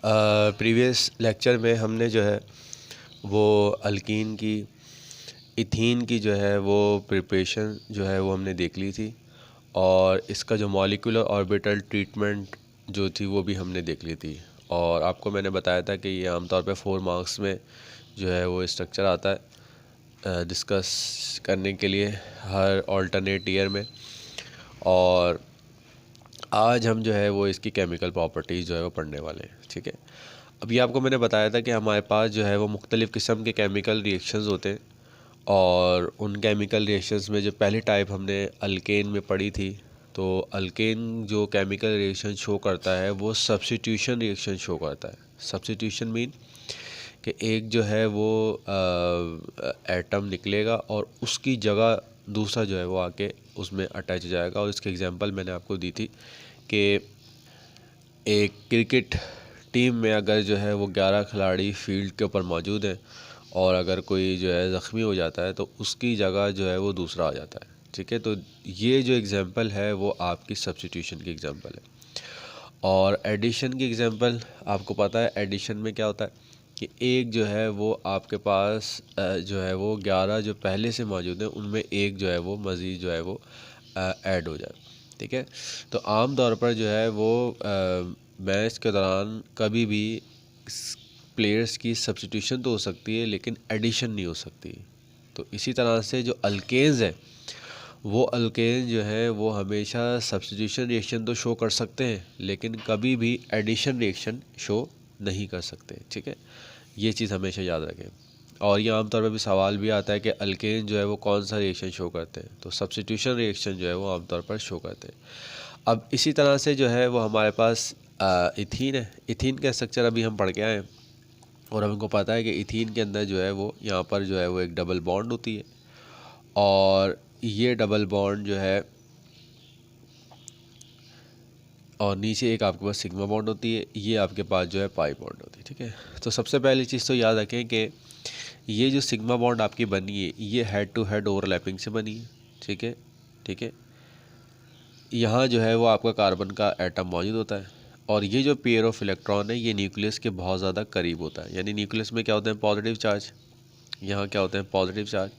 Previous lecture में हमने जो है वो अल्कीन की इथीन की जो है वो प्रिपरेशन जो है वो हमने देख ली थी, और इसका जो मॉलिक्यूलर ऑर्बिटल ट्रीटमेंट जो थी वो भी हमने देख ली थी। और आपको मैंने बताया था कि ये आमतौर पे 4 मार्क्स में जो है वो स्ट्रक्चर आता है डिस्कस करने के लिए हर ऑल्टरनेट ईयर में। और आज हम जो है वो इसकी केमिकल प्रॉपर्टीज़ जो है वो पढ़ने वाले हैं। ठीक है, अभी आपको मैंने बताया था कि हमारे पास जो है वो मुख्तलिफ़ किस्म के केमिकल रिएक्शंस होते हैं, और उन केमिकल रिएक्शंस में जो पहली टाइप हमने अल्केन में पढ़ी थी, तो अल्केन जो केमिकल रिएक्शन शो करता है वो सब्स्टिट्यूशन रिएक्शन शो करता है। सब्स्टिट्यूशन मीन कि एक जो है वो एटम निकलेगा और उसकी जगह दूसरा जो है वो आके उसमें अटैच हो जाएगा। और इसके एग्जांपल मैंने आपको दी थी कि एक क्रिकेट टीम में अगर जो है वो 11 खिलाड़ी फील्ड के ऊपर मौजूद हैं, और अगर कोई जो है ज़ख्मी हो जाता है तो उसकी जगह जो है वो दूसरा आ जाता है। ठीक है, तो ये जो एग्ज़ाम्पल है वो आपकी सब्स्टिट्यूशन की एग्ज़ाम्पल है। और एडिशन की एग्ज़ाम्पल आपको पता है, एडिशन में क्या होता है कि एक जो है वो आपके पास जो है वो 11 जो पहले से मौजूद हैं उनमें एक जो है वो मज़ीद जो है वो ऐड हो जाए। ठीक है, तो आम तौर पर जो है वो मैच के दौरान कभी भी प्लेयर्स की सब्स्टिट्यूशन तो हो सकती है लेकिन एडिशन नहीं हो सकती। तो इसी तरह से जो अल्केन्स है वो अल्केन जो है वो हमेशा सब्स्टिट्यूशन रिएक्शन तो शो कर सकते हैं लेकिन कभी भी एडिशन रिएक्शन शो नहीं कर सकते। ठीक है, ये चीज़ हमेशा याद रखें। और ये आमतौर पर भी सवाल भी आता है कि अल्केन जो है वो कौन सा रिएक्शन शो करते हैं, तो सब्स्टिट्यूशन रिएक्शन जो है वो आमतौर पर शो करते हैं। अब इसी तरह से जो है वो हमारे पास इथीन है। इथीन का स्ट्रक्चर अभी हम पढ़ के आए हैं, और हमको पता है कि इथीन के अंदर जो है वो यहाँ पर जो है वो एक डबल बॉन्ड होती है, और ये डबल बॉन्ड जो है और नीचे एक आपके पास सिग्मा बॉन्ड होती है, ये आपके पास जो है पाई बॉन्ड होती है। ठीक है, तो सबसे पहली चीज़ तो याद रखें कि ये जो सिग्मा बॉन्ड आपकी बनी है ये हेड टू हेड ओवरलैपिंग से बनी है। ठीक है, ठीक है, यहाँ जो है वो आपका कार्बन का एटम मौजूद होता है, और ये जो पेयर ऑफ इलेक्ट्रॉन है ये न्यूक्लियस के बहुत ज़्यादा करीब होता है। यानी न्यूक्लियस में क्या होते हैं, पॉजिटिव चार्ज, यहाँ क्या होते हैं, पॉजिटिव चार्ज।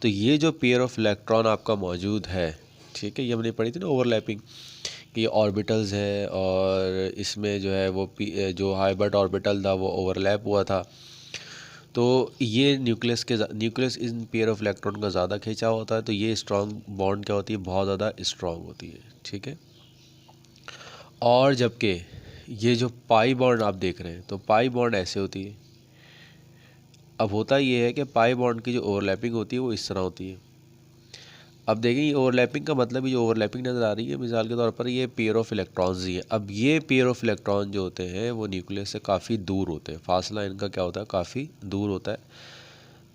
तो ये जो पेयर ऑफ इलेक्ट्रॉन आपका मौजूद है, ठीक है, ये हमने पढ़ी थी ना ओवरलैपिंग, कि ये ऑर्बिटल्स है, और इसमें जो है वो जो हाइब्रिड ऑर्बिटल था वो ओवरलैप हुआ था। तो ये nucleus in pair of electron का ज़्यादा खींचा होता है, तो ये स्ट्रॉन्ग बॉन्ड क्या होती है, बहुत ज़्यादा स्ट्रॉन्ग होती है। ठीक है, और जबकि ये जो पाई बॉन्ड आप देख रहे हैं, तो पाई बॉन्ड ऐसे होती है। अब होता ये है कि पाई बॉन्ड की जो ओवरलैपिंग होती है वो इस तरह होती है। अब देखें, ये ओवरलैपिंग का मतलब, ये जो ओवरलैपिंग नज़र आ रही है मिसाल के तौर पर ये पेयर ऑफ इलेक्ट्रॉन्स ही है। अब ये पेयर ऑफ इलेक्ट्रॉन जो होते हैं वो न्यूक्लियस से काफ़ी दूर होते हैं, फासला इनका क्या होता है, काफ़ी दूर होता है,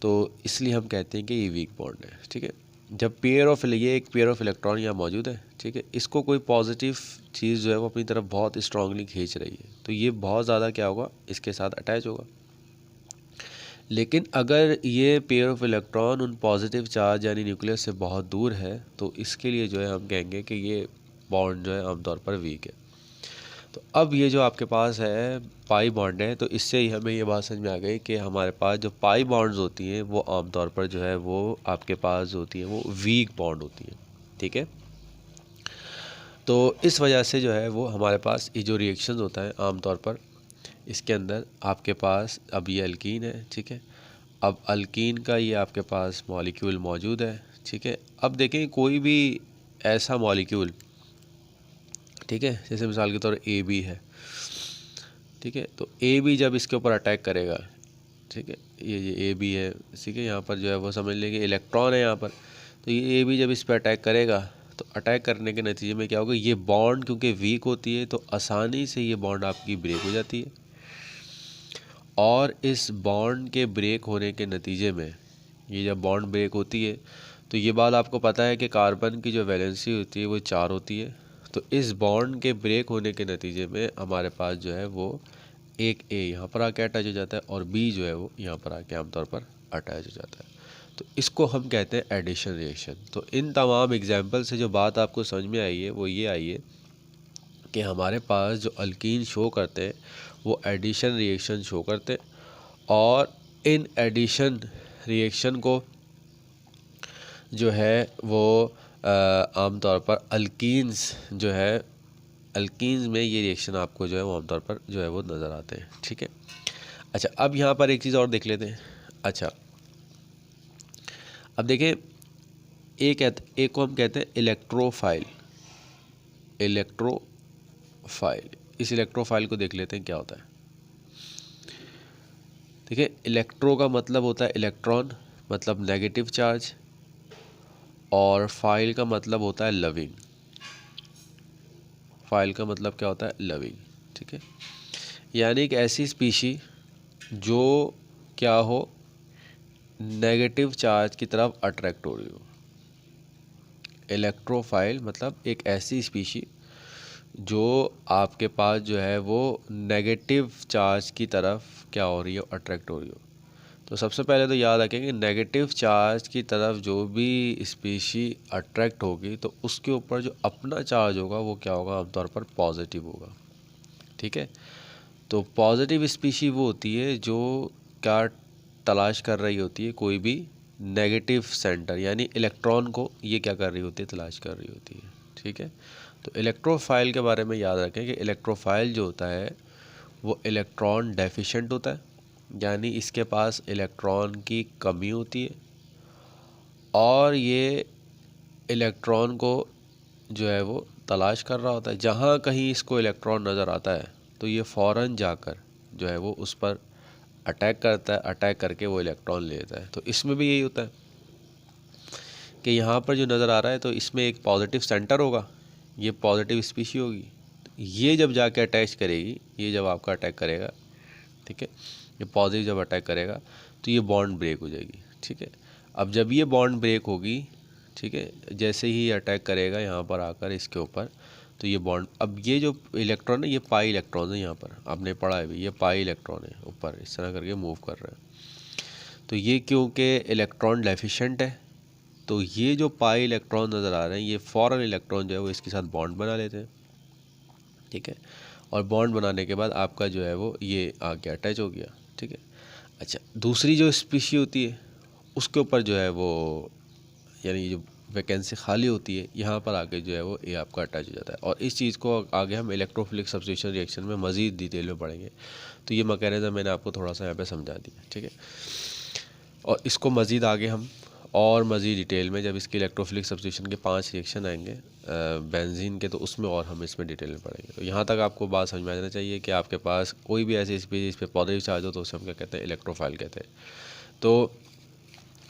तो इसलिए हम कहते हैं कि ये वीक बॉन्ड है। ठीक है, जब ये एक पेयर ऑफ इलेक्ट्रॉन यहाँ मौजूद है, ठीक है, इसको कोई पॉजिटिव चीज़ जो है वो अपनी तरफ बहुत स्ट्रांगली खींच रही है, तो ये बहुत ज़्यादा क्या होगा, इसके साथ अटैच होगा। लेकिन अगर ये पेयर ऑफ इलेक्ट्रॉन उन पॉजिटिव चार्ज यानी न्यूक्लियस से बहुत दूर है, तो इसके लिए जो है हम कहेंगे कि ये बॉन्ड जो है आमतौर पर वीक है। तो अब ये जो आपके पास है पाई बॉन्ड है, तो इससे ही हमें ये बात समझ में आ गई कि हमारे पास जो पाई बॉन्ड्स होती हैं वो आमतौर पर जो है वो आपके पास होती हैं वो वीक बॉन्ड होती हैं। ठीक है, तो इस वजह से जो है वो हमारे पास ये जो रिएक्शंस होता है आमतौर पर इसके अंदर आपके पास, अब ये अल्कीन है, ठीक है, अब अल्कीन का ये आपके पास मॉलिक्यूल मौजूद है। ठीक है, अब देखें कोई भी ऐसा मॉलिक्यूल, ठीक है, जैसे मिसाल के तौर ए बी है, ठीक है, तो ए बी जब इसके ऊपर अटैक करेगा, ठीक है, ये ए बी है, ठीक है, यहाँ पर जो है वो समझ लेंगे इलेक्ट्रॉन है यहाँ पर, तो ये ए बी जब इस पर अटैक करेगा तो अटैक करने के नतीजे में क्या होगा, ये बॉन्ड क्योंकि वीक होती है तो आसानी से ये बॉन्ड आपकी ब्रेक हो जाती है, और इस बॉन्ड के ब्रेक होने के नतीजे में ये जब बॉन्ड ब्रेक होती है तो ये बात आपको पता है कि कार्बन की जो वैलेंसी होती है वो 4 होती है, तो इस बॉन्ड के ब्रेक होने के नतीजे में हमारे पास जो है वो एक ए यहाँ पर आके अटैच हो जाता है और बी जो है वो यहाँ पर आके आमतौर पर अटैच हो जाता है, तो इसको हम कहते हैं एडिशन रिएक्शन। तो इन तमाम एग्जाम्पल से जो बात आपको समझ में आई है वो ये आई है कि हमारे पास जो अल्कीन शो करते हैं वो एडिशन रिएक्शन शो करते हैं। और इन एडिशन रिएक्शन को जो है वो आमतौर पर अल्कीन्स जो है, अल्कीन्स में ये रिएक्शन आपको जो है वो आमतौर पर जो है वो नज़र आते हैं। ठीक है। अच्छा, अब यहाँ पर एक चीज़ और देख लेते हैं। अच्छा, अब देखें, एक को हम कहते हैं इलेक्ट्रोफाइल। इलेक्ट्रोफाइल, इस इलेक्ट्रोफाइल को देख लेते हैं क्या होता है। देखिए, इलेक्ट्रो का मतलब होता है इलेक्ट्रॉन, मतलब नेगेटिव चार्ज, और फाइल का मतलब होता है लविंग। फाइल का मतलब क्या होता है? लविंग। ठीक है, यानी एक ऐसी स्पीशी जो क्या हो, नेगेटिव चार्ज की तरफ अट्रैक्ट हो रही हो। इलेक्ट्रोफाइल मतलब एक ऐसी स्पीशी जो आपके पास जो है वो नेगेटिव चार्ज की तरफ क्या हो रही हो, अट्रैक्ट हो रही हो। तो सबसे पहले तो याद रखें कि नेगेटिव चार्ज की तरफ जो भी स्पीशी अट्रैक्ट होगी तो उसके ऊपर जो अपना चार्ज होगा वो क्या होगा, आमतौर पर पॉजिटिव होगा। ठीक है, तो पॉजिटिव स्पीशी वो होती है जो क्या तलाश कर रही होती है, कोई भी नेगेटिव सेंटर यानी इलेक्ट्रॉन को ये क्या कर रही होती है, तलाश कर रही होती है। ठीक है, तो इलेक्ट्रोफाइल के बारे में याद रखें कि इलेक्ट्रोफाइल जो होता है वो इलेक्ट्रॉन डेफिशिएंट होता है, यानी इसके पास इलेक्ट्रॉन की कमी होती है, और ये इलेक्ट्रॉन को जो है वो तलाश कर रहा होता है। जहाँ कहीं इसको इलेक्ट्रॉन नज़र आता है तो ये फ़ौरन जाकर जो है वो उस पर अटैक करता है, अटैक करके वो इलेक्ट्रॉन ले लेता है। तो इसमें भी यही होता है कि यहाँ पर जो नज़र आ रहा है तो इसमें एक पॉजिटिव सेंटर होगा, ये पॉजिटिव स्पीशी होगी। ये जब जाके अटैच करेगी, ये जब आपका अटैक करेगा, ठीक है, ये पॉजिटिव जब अटैक करेगा तो ये बॉन्ड ब्रेक हो जाएगी। ठीक है, अब जब ये बॉन्ड ब्रेक होगी, ठीक है, जैसे ही अटैक करेगा यहाँ पर आकर इसके ऊपर, तो ये बॉन्ड, अब ये जो इलेक्ट्रॉन है ये पाई इलेक्ट्रॉन है, यहाँ पर आपने पढ़ा है भी, ये पाई इलेक्ट्रॉन है, ऊपर इस तरह करके मूव कर रहे हैं। तो ये क्योंकि इलेक्ट्रॉन डेफिशिएंट है, तो ये जो पाई इलेक्ट्रॉन नज़र आ रहे हैं ये फ़ौरन इलेक्ट्रॉन जो है वो इसके साथ बॉन्ड बना लेते हैं। ठीक है, और बॉन्ड बनाने के बाद आपका जो है वो ये आगे अटैच हो गया। ठीक है, अच्छा, दूसरी जो स्पीशी होती है उसके ऊपर जो है वो, यानी जो वैकेंसी खाली होती है, यहाँ पर आके जो है वो ये आपका अटैच हो जाता है। और इस चीज़ को आगे हम इलेक्ट्रोफिलिक सब्स्टिट्यूशन रिएक्शन में मज़ीद डिटेल में पढ़ेंगे। तो ये मैकेनिज़्म मैंने आपको थोड़ा सा यहाँ पे समझा दिया। ठीक है, और इसको मज़ीद आगे हम और मज़ीद डिटेल में जब इसके इलेक्ट्रोफिलिक सब्स्टिट्यूशन के 5 रिएक्शन आएंगे बेंजीन के, तो उसमें और हम इसमें डिटेल में पढ़ेंगे। तो यहाँ तक आपको बात समझ में आ जाना चाहिए कि आपके पास कोई भी ऐसी स्पीशीज पे पॉजिटिव चार्ज हो तो उसे हम क्या कहते हैं, इलेक्ट्रोफाइल कहते हैं। तो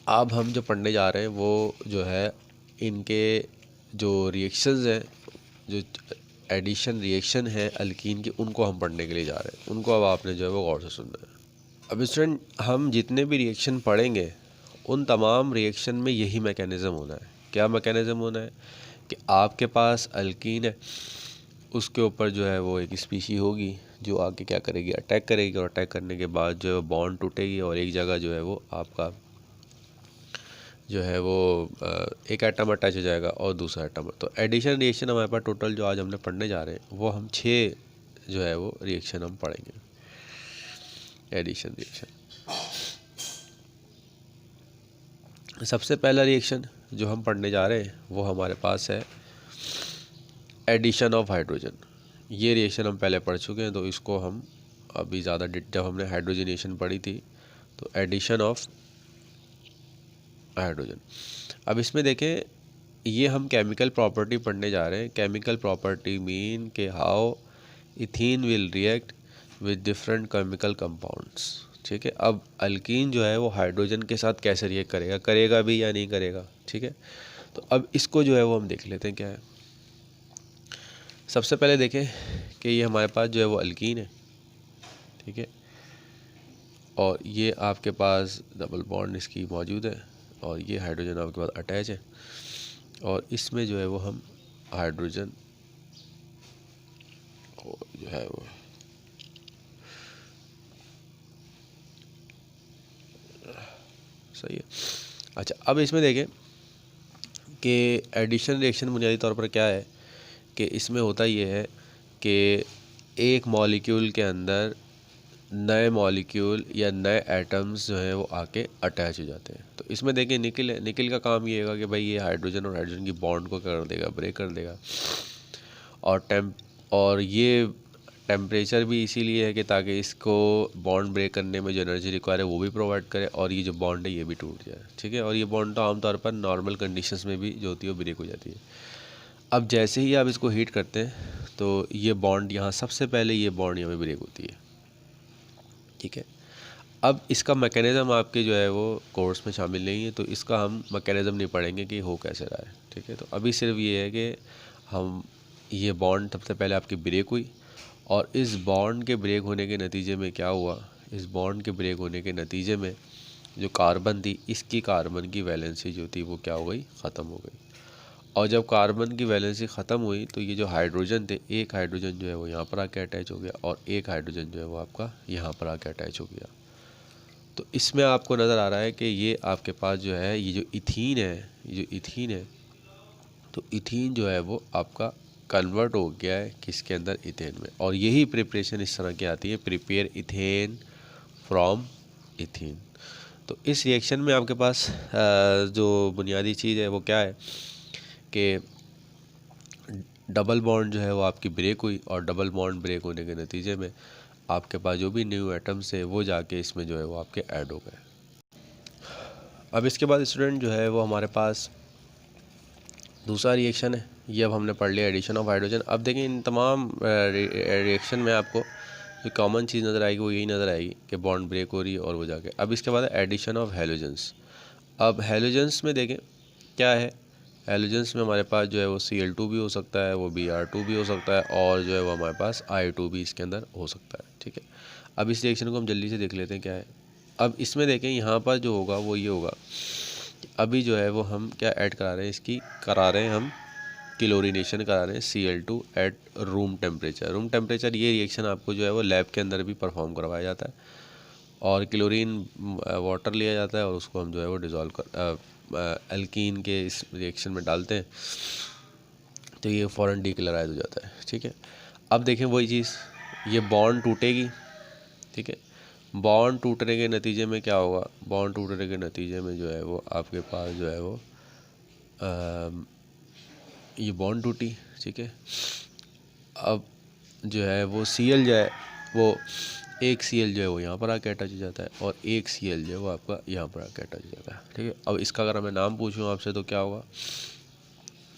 अब हम जो पढ़ने जा रहे हैं वो जो है इनके जो रिएक्शंस हैं, जो एडिशन रिएक्शन है अल्कीन की, उनको हम पढ़ने के लिए जा रहे हैं। उनको अब आपने जो है वो गौर से सुनना है। अब स्टूडेंट, हम जितने भी रिएक्शन पढ़ेंगे उन तमाम रिएक्शन में यही मैकेनिज़्म होना है। क्या मैकेनिज़्म होना है कि आपके पास अल्कीन है, उसके ऊपर जो है वो एक स्पीशी होगी जो आगे क्या करेगी, अटैक करेगी, और अटैक करने के बाद जो है बॉन्ड टूटेगी और एक जगह जो है वो आपका जो है वो एक एटम अटैच हो जाएगा और दूसरा एटम। तो एडिशन रिएक्शन हमारे पास टोटल जो आज हमने पढ़ने जा रहे हैं वो हम 6 जो है वो रिएक्शन हम पढ़ेंगे, एडिशन रिएक्शन। सबसे पहला रिएक्शन जो हम पढ़ने जा रहे हैं वो हमारे पास है एडिशन ऑफ हाइड्रोजन। ये रिएक्शन हम पहले पढ़ चुके हैं, तो इसको हम अभी ज़्यादा जब हमने हाइड्रोजनेशन पढ़ी थी तो एडिशन ऑफ हाइड्रोजन। अब इसमें देखें, ये हम केमिकल प्रॉपर्टी पढ़ने जा रहे हैं। केमिकल प्रॉपर्टी मीन के how ethene will react with different chemical compounds. ठीक है, अब अल्कीन जो है वो हाइड्रोजन के साथ कैसे रिएक्ट करेगा, करेगा भी या नहीं करेगा। ठीक है, तो अब इसको जो है वो हम देख लेते हैं क्या है। सबसे पहले देखें कि ये हमारे पास जो है वो अल्कीन है। ठीक है, और ये आपके पास डबल बॉन्ड इसकी मौजूद है, और ये हाइड्रोजन आपके पास अटैच है, और इसमें जो है वो हम हाइड्रोजन को जो है वो सही है। अच्छा, अब इसमें देखें कि एडिशन रिएक्शन बुनियादी तौर पर क्या है कि इसमें होता ये है कि एक मॉलिक्यूल के अंदर नए मॉलिक्यूल या नए एटम्स जो हैं वो आके अटैच हो जाते हैं। तो इसमें देखिए निकल है, निकल का काम ये होगा कि भाई ये हाइड्रोजन और हाइड्रोजन की बॉन्ड को कर देगा, ब्रेक कर देगा। और ये टेम्परेचर भी इसीलिए है कि ताकि इसको बॉन्ड ब्रेक करने में जो एनर्जी रिक्वायर है वो भी प्रोवाइड करे और ये जो बॉन्ड है ये भी टूट जाए, ठीक है। और ये बॉन्ड तो आमतौर पर नॉर्मल कंडीशंस में भी जो होती है वो ब्रेक हो जाती है। अब जैसे ही आप इसको हीट करते हैं तो ये बॉन्ड यहाँ सबसे पहले ये बॉन्ड यहाँ पे ब्रेक होती है, ठीक है। अब इसका मैकेनिज़्म आपके जो है वो कोर्स में शामिल नहीं है, तो इसका हम मैकेनिज़्म नहीं पढ़ेंगे कि हो कैसे रहा है, ठीक है। तो अभी सिर्फ ये है कि हम ये बॉन्ड सबसे पहले आपकी ब्रेक हुई और इस बॉन्ड के ब्रेक होने के नतीजे में क्या हुआ, इस बॉन्ड के ब्रेक होने के नतीजे में जो कार्बन थी, इसकी कार्बन की वैलेंसी जो थी वो क्या हो गई, ख़त्म हो गई। और जब कार्बन की वैलेंसी ख़त्म हुई तो ये जो हाइड्रोजन थे, एक हाइड्रोजन जो है वो यहाँ पर आके अटैच हो गया और एक हाइड्रोजन जो है वो आपका यहाँ पर आके अटैच हो गया। तो इसमें आपको नज़र आ रहा है कि ये आपके पास जो है ये जो इथीन है, ये जो इथीन है, तो इथीन जो है वो आपका कन्वर्ट हो गया है किसके अंदर, इथेन में। और यही प्रिपरेशन इस तरह की आती है, प्रिपेयर इथेन फ्रॉम इथीन। तो इस रिएक्शन में आपके पास जो बुनियादी चीज़ है वो क्या है कि डबल बॉन्ड जो है वो आपकी ब्रेक हुई और डबल बॉन्ड ब्रेक होने के नतीजे में आपके पास जो भी न्यू एटम्स है वो जाके इसमें जो है वो आपके ऐड हो गए। अब इसके बाद स्टूडेंट जो है वो हमारे पास दूसरा रिएक्शन है, ये अब हमने पढ़ लिया एडिशन ऑफ हाइड्रोजन। अब देखें इन तमाम रिएक्शन में आपको जो कॉमन चीज़ नज़र आएगी वो यही नज़र आएगी कि बॉन्ड ब्रेक हो रही है और वो जाके। अब इसके बाद एडिशन ऑफ हैलोजेंस। अब हैलोजेंस में देखें क्या है, हैलोजेंस में हमारे पास जो है वो Cl2 भी हो सकता है, वो Br2 भी हो सकता है और जो है वो हमारे पास I2 भी इसके अंदर हो सकता है, ठीक है। अब इस रिएक्शन को हम जल्दी से देख लेते हैं क्या है। अब इसमें देखें यहाँ पर जो होगा वो ये होगा, अभी जो है वो हम क्या ऐड करा रहे हैं, इसकी करा रहे हैं हम क्लोरीनेशन करा रहे हैं Cl2 at room temperature. Room temperature ये रिएक्शन आपको जो है वो लैब के अंदर भी परफॉर्म करवाया जाता है और क्लोरीन वाटर लिया जाता है और उसको हम जो है वो डिज़ोल्व कर एल्कीन के इस रिएक्शन में डालते हैं तो ये फ़ौरन डीक्लोराइज हो जाता है, ठीक है। अब देखें वही चीज़, ये बॉन्ड टूटेगी, ठीक है। बॉन्ड टूटने के नतीजे में क्या होगा, बॉन्ड टूटने के नतीजे में जो है वो आपके पास जो है वो ये बॉन्ड टूटी, ठीक है। अब जो है वो Cl जो है वो एक Cl जो है वो यहाँ पर आके अटैच हो जाता है और एक Cl जो है वो आपका यहाँ पर आके अटैच हो जाता है, ठीक है। अब इसका अगर मैं नाम पूछूँ आपसे तो क्या होगा,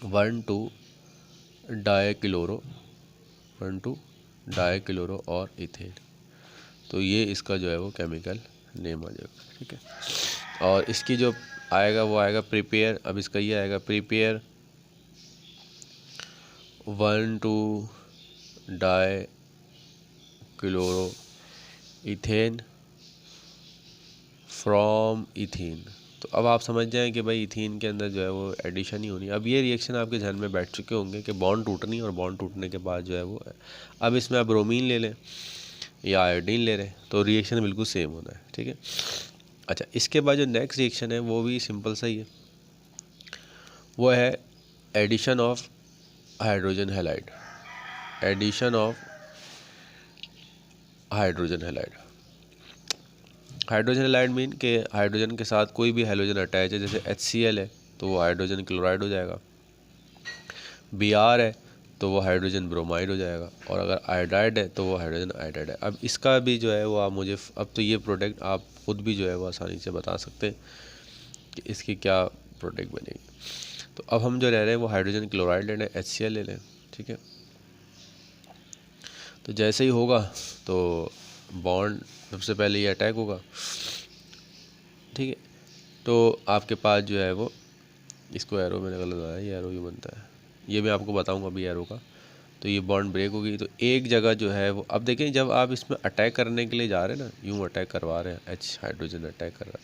1,2-डाईक्लोरो और इथेन। तो ये इसका जो है वो केमिकल नेम आ जाएगा, ठीक है। और इसकी जो आएगा वो आएगा प्रिपेयर। अब इसका ये आएगा प्रिपेयर 1,2-डाईक्लोरो इथेन फ्रॉम इथीन। तो अब आप समझ जाएं कि भाई इथीन के अंदर जो है वो एडिशन ही होनी है। अब ये रिएक्शन आपके ध्यान में बैठ चुके होंगे कि बॉन्ड टूटनी और बॉन्ड टूटने के बाद जो है वो, अब इसमें आप ब्रोमीन ले लें या आयोडीन ले लें तो रिएक्शन बिल्कुल सेम होना है, ठीक है। अच्छा, इसके बाद जो नेक्स्ट रिएक्शन है वो भी सिंपल सा ही है, वो है addition of hydrogen halide. Addition of hydrogen halide. Hydrogen halide mean के हाइड्रोजन के साथ कोई भी हाइड्रोजन अटैच है, जैसे HCl है तो वो हाइड्रोजन क्लोराइड हो जाएगा, Br है तो वो हाइड्रोजन ब्रोमाइड हो जाएगा और अगर आयोडाइड है तो वो हाइड्रोजन आयोडाइड है। अब इसका भी जो है वो आप मुझे, अब तो ये प्रोडक्ट आप खुद भी जो है वो आसानी से बता सकते हैं कि इसकी क्या प्रोडक्ट बनेगी। तो अब हम जो रह रहे हैं वो हाइड्रोजन क्लोराइड ले लें, HCl ले लें, ठीक है। तो जैसे ही होगा तो बॉन्ड सबसे पहले ये अटैक होगा, ठीक है। तो आपके पास जो है वो, इसको एरो मैंने गलत लगाया, ये एरो ये बनता है, ये मैं आपको बताऊंगा अभी एरो का। तो ये बॉन्ड ब्रेक होगी तो एक जगह जो है वो, अब देखें जब आप इसमें अटैक करने के लिए जा रहे हैं ना, यूँ अटैक करवा रहे हैं, हाइड्रोजन अटैक कर रहा है,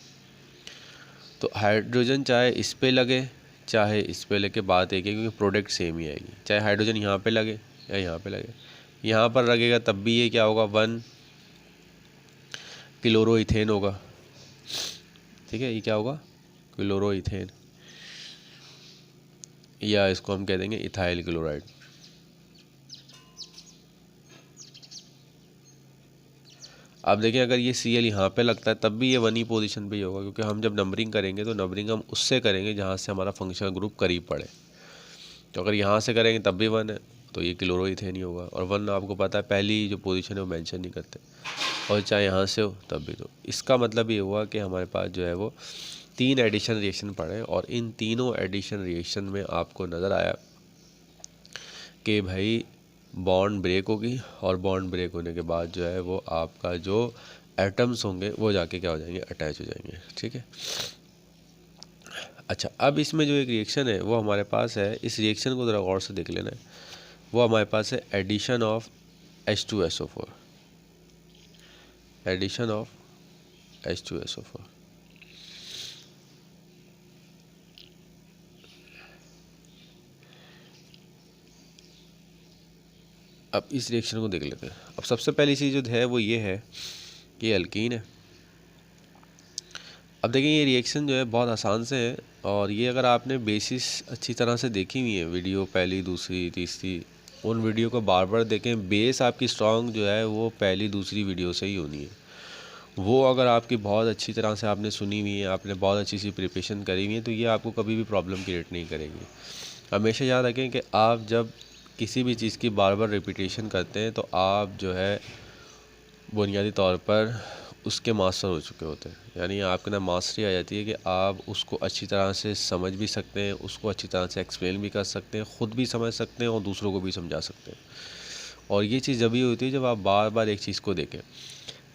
तो हाइड्रोजन चाहे इस पे लगे चाहे इस पे लगे, बात एक है क्योंकि प्रोडक्ट सेम ही आएगी। चाहे हाइड्रोजन यहाँ पे लगे या यहाँ पे लगे, यहाँ पर लगेगा तब भी ये क्या होगा, 1,क्लोरोइथेन होगा, ठीक है। ये क्या होगा, क्लोरोइथेन, या इसको हम कह देंगे इथाइल क्लोराइड। आप देखें अगर ये Cl यहाँ पे लगता है तब भी ये 1 ही पोजीशन पे ही होगा, क्योंकि हम जब नंबरिंग करेंगे तो नंबरिंग हम उससे करेंगे जहाँ से हमारा फंक्शनल ग्रुप करीब पड़े। तो अगर यहाँ से करेंगे तब भी 1 है तो ये क्लोरोइथेन ही होगा, और 1 आपको पता है पहली जो पोजीशन है वो मेंशन नहीं करते, और चाहे यहाँ से हो तब भी। तो इसका मतलब ये हुआ कि हमारे पास जो है वो 3 एडिशन रिएक्शन पड़े, और इन तीनों एडिशन रिएक्शन में आपको नज़र आया कि भाई बॉन्ड ब्रेक होगी, और बॉन्ड ब्रेक होने के बाद जो है वो आपका जो एटम्स होंगे वो जाके क्या हो जाएंगे, अटैच हो जाएंगे। ठीक है। अच्छा, अब इसमें जो एक रिएक्शन है वो हमारे पास है, इस रिएक्शन को ज़रा गौर से देख लेना है। वो हमारे पास है addition of H2SO4, addition of H2SO4। अब इस रिएक्शन को देख लेते हैं। अब सबसे पहली चीज़ जो है वो ये है कि एल्कीन है। अब देखिए ये रिएक्शन जो है बहुत आसान से है, और ये अगर आपने बेसिस अच्छी तरह से देखी हुई है, वीडियो पहली दूसरी तीसरी, उन वीडियो को बार बार देखें, बेस आपकी स्ट्रॉन्ग जो है वो पहली दूसरी वीडियो से ही होनी है। वो अगर आपकी बहुत अच्छी तरह से आपने सुनी हुई है, आपने बहुत अच्छी सी प्रिपरेशन करी हुई है, तो ये आपको कभी भी प्रॉब्लम क्रिएट नहीं करेगी। हमेशा याद रखें कि आप जब किसी भी चीज़ की बार बार रिपीटेशन करते हैं तो आप जो है बुनियादी तौर पर उसके मास्टर हो चुके होते हैं, यानी आपके अंदर मास्टरी आ जाती है कि आप उसको अच्छी तरह से समझ भी सकते हैं, उसको अच्छी तरह से एक्सप्लेन भी कर सकते हैं, ख़ुद भी समझ सकते हैं और दूसरों को भी समझा सकते हैं। और ये चीज़ जब भी होती है जब आप बार बार एक चीज़ को देखें।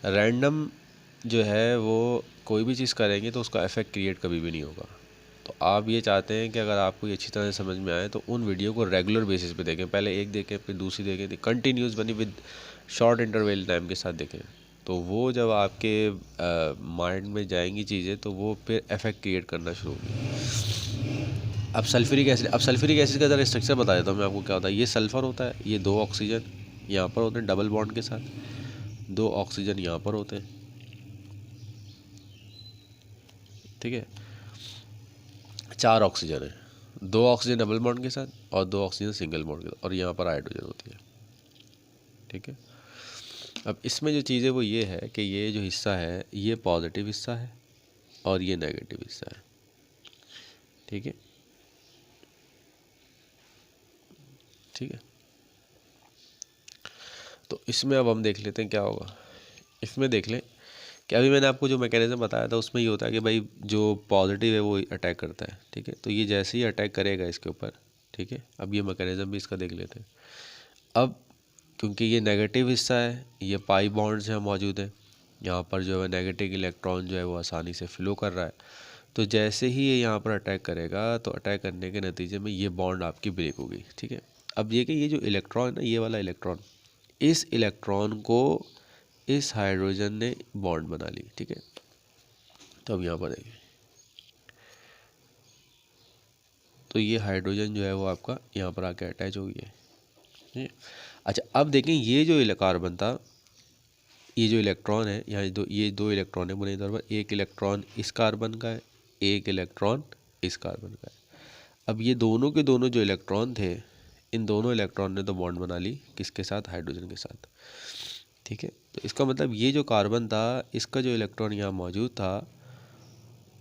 रैंडम जो है वो कोई भी चीज़ करेंगे तो उसका इफ़ेक्ट क्रिएट कभी भी नहीं होगा। तो आप ये चाहते हैं कि अगर आपको ये अच्छी तरह से समझ में आए तो उन वीडियो को रेगुलर बेसिस पे देखें, पहले एक देखें फिर दूसरी देखें, कंटिन्यूस बनी विद शॉर्ट इंटरवल टाइम के साथ देखें। तो वो जब आपके माइंड में जाएंगी चीज़ें तो वो फिर इफ़ेक्ट क्रिएट करना शुरू होगी। अब सल्फ्यूरिक एसिड का ज़रा स्ट्रक्चर बता देता हूँ मैं आपको क्या होता है। ये सल्फ़र होता है, ये 2 ऑक्सीजन यहाँ पर होते हैं डबल बॉन्ड के साथ, 2 ऑक्सीजन यहाँ पर होते हैं। ठीक है, 4 ऑक्सीजन है, 2 ऑक्सीजन डबल बॉन्ड के साथ और 2 ऑक्सीजन सिंगल बॉन्ड के साथ, और यहाँ पर हाइड्रोजन होती है। ठीक है। अब इसमें जो चीज़ है वो ये है कि ये जो हिस्सा है ये पॉजिटिव हिस्सा है और ये नेगेटिव हिस्सा है। ठीक है, ठीक है। तो इसमें अब हम देख लेते हैं क्या होगा। इसमें देख लें कि अभी मैंने आपको जो मैकेनिज्म बताया था उसमें ये होता है कि भाई जो पॉजिटिव है वो अटैक करता है। ठीक है, तो ये जैसे ही अटैक करेगा इसके ऊपर, ठीक है, अब ये मैकेनिज्म भी इसका देख लेते हैं। अब क्योंकि ये नेगेटिव हिस्सा है, ये पाई बॉन्ड्स यहाँ मौजूद है, यहाँ पर जो है नेगेटिव इलेक्ट्रॉन जो है वो आसानी से फ्लो कर रहा है। तो जैसे ही ये यहाँ पर अटैक करेगा तो अटैक करने के नतीजे में ये बॉन्ड आपकी ब्रेक होगी। ठीक है, अब ये कि ये जो इलेक्ट्रॉन है ना, ये वाला इलेक्ट्रॉन, इस इलेक्ट्रॉन को इस हाइड्रोजन ने बॉन्ड बना ली। ठीक है, तो अब यहाँ पर देखिए, तो ये हाइड्रोजन जो है वो आपका यहाँ पर आके अटैच हो गया है। ठीक है? अच्छा, अब देखें ये जो कार्बन था, ये जो इलेक्ट्रॉन है यहाँ, ये दो इलेक्ट्रॉन है बुनियादी तौर पर, एक इलेक्ट्रॉन इस कार्बन का है, एक इलेक्ट्रॉन इस कार्बन का है। अब ये दोनों के दोनों जो इलेक्ट्रॉन थे, इन दोनों इलेक्ट्रॉन ने तो बॉन्ड बना ली, किसके साथ, हाइड्रोजन के साथ। ठीक है, तो इसका मतलब ये जो कार्बन था इसका जो इलेक्ट्रॉन यहाँ मौजूद था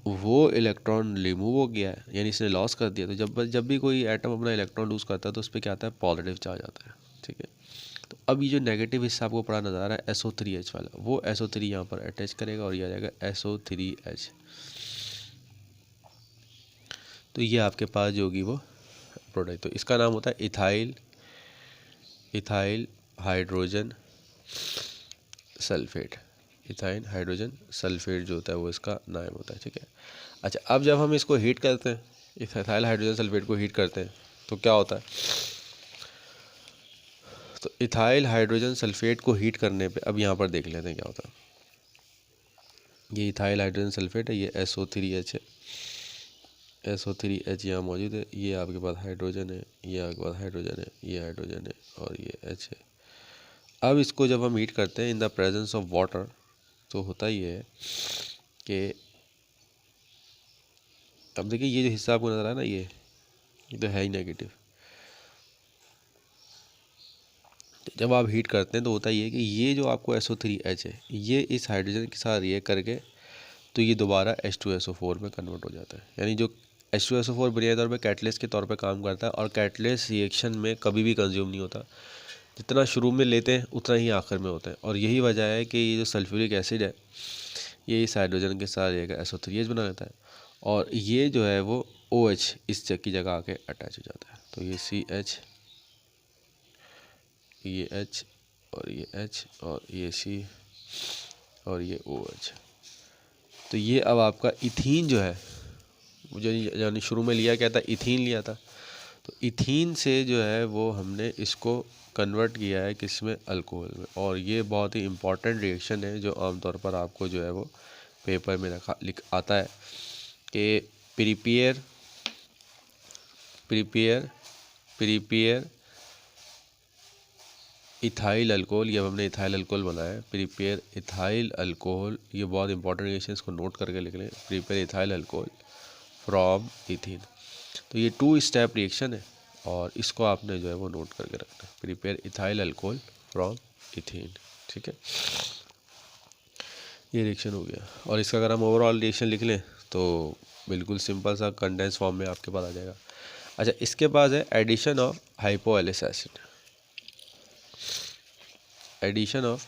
वो इलेक्ट्रॉन रिमूव हो गया है, यानी इसने लॉस कर दिया। तो जब भी कोई एटम अपना इलेक्ट्रॉन लूज़ करता है तो उस पर क्या आता है, पॉजिटिव चार्ज आता है। ठीक है, तो अब ये जो नेगेटिव हिस्सा आपको पड़ा नज़र आ रहा है SO3H वाला, वो SO3 यहाँ पर अटैच करेगा और ये आ जाएगा SO3H। तो ये आपके पास जो होगी वो प्रोडक्ट, तो इसका नाम होता है ethyl hydrogen sulphate. Ethyl hydrogen sulphate जो होता है वो इसका नाम होता है। ठीक है। अच्छा, अब जब हम इसको हीट करते हैं, इथाइल हाइड्रोजन सल्फेट को हीट करते हैं तो क्या होता है, तो इथाइल हाइड्रोजन सल्फेट को हीट करने पे अब यहाँ पर देख लेते हैं क्या होता है। ये इथाइल हाइड्रोजन सल्फेट है, ये SO3H है, SO3H यहाँ मौजूद है, ये आपके पास हाइड्रोजन है, ये आपके पास हाइड्रोजन है, ये हाइड्रोजन है और ये H है। अब इसको जब हम हीट करते हैं in the presence of water, तो होता ही है कि अब देखिए ये जो हिस्सा आपको नज़र आ रहा है ना, ये तो है ही नेगेटिव। जब आप हीट करते हैं तो होता ये है कि ये जो आपको SO3H है ये इस हाइड्रोजन के साथ रिएक्ट करके तो ये दोबारा H2SO4 में कन्वर्ट हो जाता है। यानी जो H2SO4 बुनियादी तौर पे कैटलिस्ट के तौर पे काम करता है और कैटलिस्ट रिएक्शन में कभी भी कंज्यूम नहीं होता। जितना शुरू में लेते हैं उतना ही आखिर में होता है। और यही वजह है कि ये जो सल्फ्यूरिक एसिड है ये इस हाइड्रोजन के साथ रहेगा SO3H बना देता है और ये जो है वो OH इस की जगह आके अटैच हो जाता है। तो ये CH, ये H और ये H और ये C और ये OH। तो ये अब आपका इथीन जो है मुझे यानी शुरू में लिया क्या था, इथीन लिया था। तो इथीन से जो है वो हमने इसको कन्वर्ट किया है किसमें, अल्कोहल में। और ये बहुत ही इम्पॉर्टेंट रिएक्शन है जो आमतौर पर आपको जो है वो पेपर में लिख आता है कि प्रिपेयर इथाइल अल्कोहल। ये हमने इथाइल अल्कोहल बनाया है, प्रिपेयर इथाइल अल्कोहल। ये बहुत इंपॉर्टेंट रिएक्शन, इसको नोट करके लिख लें, prepare ethyl alcohol from ethene. तो ये 2 स्टेप रिएक्शन है और इसको आपने जो है वो नोट करके रखना है, prepare ethyl alcohol from ethene. ठीक है, ये रिएक्शन हो गया। और इसका अगर हम ओवरऑल रिएक्शन लिख लें तो बिल्कुल सिंपल सा कंडेंस फॉर्म में आपके पास आ जाएगा। अच्छा, इसके पास है addition of hypohalous acid, addition of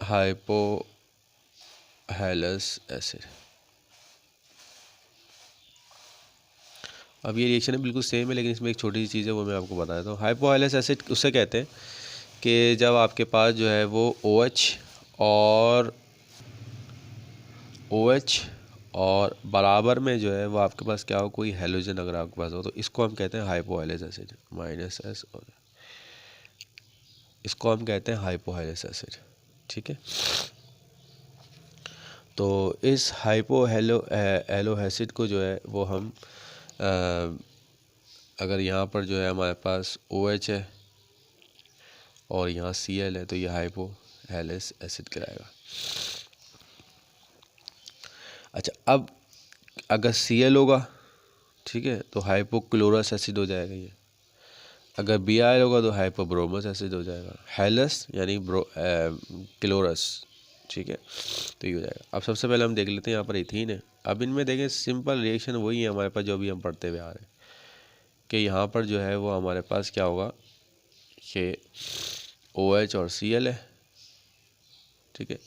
hypohalous acid. अब ये रिएक्शन है बिल्कुल सेम है लेकिन इसमें एक छोटी सी चीज़ है वो मैं आपको बता देता हूँ। हाइपोहेलस एसिड उससे कहते हैं कि जब आपके पास जो है वो OH और बराबर में जो है वो आपके पास क्या हो, कोई हेलोजन अगर आपके पास हो तो इसको हम कहते हैं हाइपोहेलस एसिड, -S, और इसको हम कहते हैं हाइपोहेलस एसिड। ठीक है, तो इस हाइपोहेलो एसिड को जो है वो हम अगर यहाँ पर जो है हमारे पास OH है और यहाँ Cl है तो ये हाइपोहेलस एसिड कहलाएगा। अच्छा, अब अगर Cl होगा, ठीक है, तो हाइपोक्लोरस एसिड हो जाएगा ये। अगर Br होगा तो हाइपोब्रोमस एसिड हो जाएगा। हेलस यानी क्लोरस, ठीक है, तो ये हो जाएगा। अब सबसे पहले हम देख लेते हैं यहाँ पर इथीन है। अब इनमें देखें सिंपल रिएक्शन वही है हमारे पास जो भी हम पढ़ते हुए आ रहे हैं कि यहाँ पर जो है वो हमारे पास क्या होगा कि OH और Cl है। ठीक है,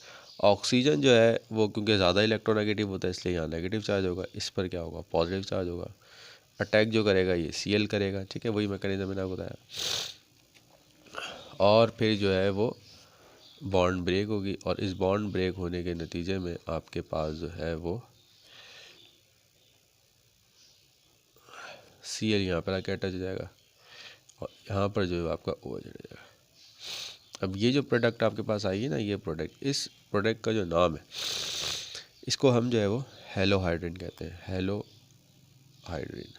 ऑक्सीजन जो है वो क्योंकि ज़्यादा इलेक्ट्रोनेगेटिव होता है इसलिए यहाँ नेगेटिव चार्ज होगा, इस पर क्या होगा, पॉजिटिव चार्ज होगा। अटैक जो करेगा ये Cl करेगा। ठीक है, वही मैकेनिज्म मैंने आपको बताया। और फिर जो है वो बॉन्ड ब्रेक होगी और इस बॉन्ड ब्रेक होने के नतीजे में आपके पास जो है वो Cl यहाँ पर आके अटैच हो जाएगा और यहाँ पर जो है आपका OH हो जाएगा। अब ये जो प्रोडक्ट आपके पास आएगी ना, ये प्रोडक्ट, इस प्रोडक्ट का जो नाम है इसको हम जो है वो हेलोहाइड्रिन कहते हैं। हेलोहाइड्रिन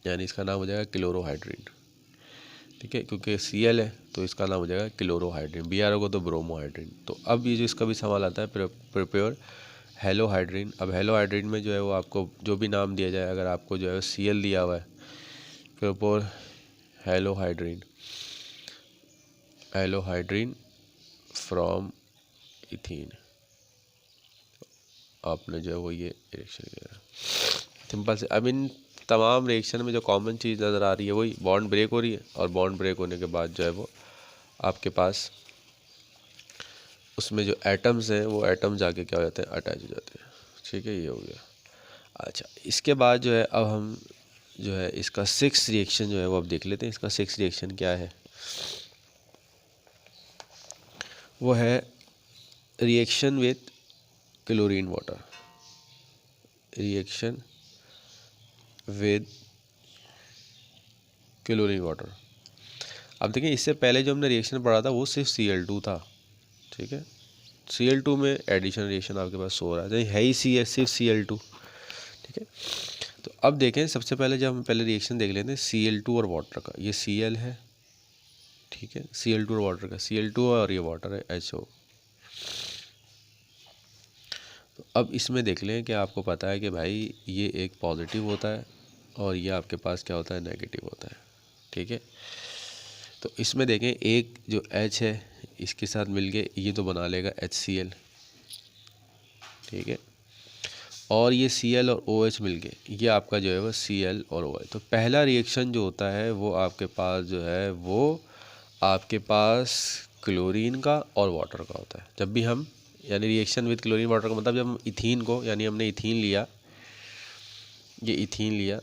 यानी इसका नाम हो जाएगा क्लोरोहाइड्रिन। ठीक है, क्योंकि Cl है तो इसका नाम हो जाएगा क्लोरोहाइड्रिन। Br होगा तो ब्रोमोहाइड्रिन। तो अब ये जो इसका भी सवाल आता है प्रिपेयर हेलोहाइड्रिन। अब हेलोहाइड्रिन में जो है वो आपको जो भी नाम दिया जाए, अगर आपको जो है Cl दिया हुआ है, प्रिपेयर हेलोहाइड्रिन फ्रॉम इथीन, आपने जो है वो ये रिएक्शन किया सिंपल से। अब इन तमाम रिएक्शन में जो कॉमन चीज़ नज़र आ रही है वही बॉन्ड ब्रेक हो रही है और बॉन्ड ब्रेक होने के बाद जो है वो आपके पास उसमें जो एटम्स हैं वो एटम जाके क्या हो जाते हैं, अटैच हो जाते हैं। ठीक है, ये हो गया। अच्छा, इसके बाद जो है अब हम जो है इसका 6th रिएक्शन जो है वो अब देख लेते हैं। इसका 6th रिएक्शन क्या है, वो है reaction with chlorine water. Reaction with chlorine water. अब देखिए इससे पहले जो हमने रिएक्शन पढ़ा था वो सिर्फ Cl2 था। ठीक है, Cl2 में एडिशन रिएक्शन आपके पास हो रहा है ही सिर्फ Cl2। ठीक है, तो अब देखें सबसे पहले जब हम पहले रिएक्शन देख लेते हैं Cl2 और वाटर का। ये Cl है, ठीक है, Cl2 और वाटर का, Cl2 और ये वाटर है HO। अब इसमें देख लें कि आपको पता है कि भाई ये एक पॉजिटिव होता है और ये आपके पास क्या होता है, नेगेटिव होता है। ठीक है, तो इसमें देखें एक जो H है इसके साथ मिलके ये तो बना लेगा HCl। ठीक है, और ये Cl और OH मिलके ये आपका जो है वो Cl और OH। तो पहला रिएक्शन जो होता है वो आपके पास जो है वो आपके पास क्लोरीन का और वाटर का होता है। जब भी हम यानी रिएक्शन विद क्लोरीन वाटर का मतलब जब हम इथीन को यानी हमने इथीन लिया, ये इथीन लिया,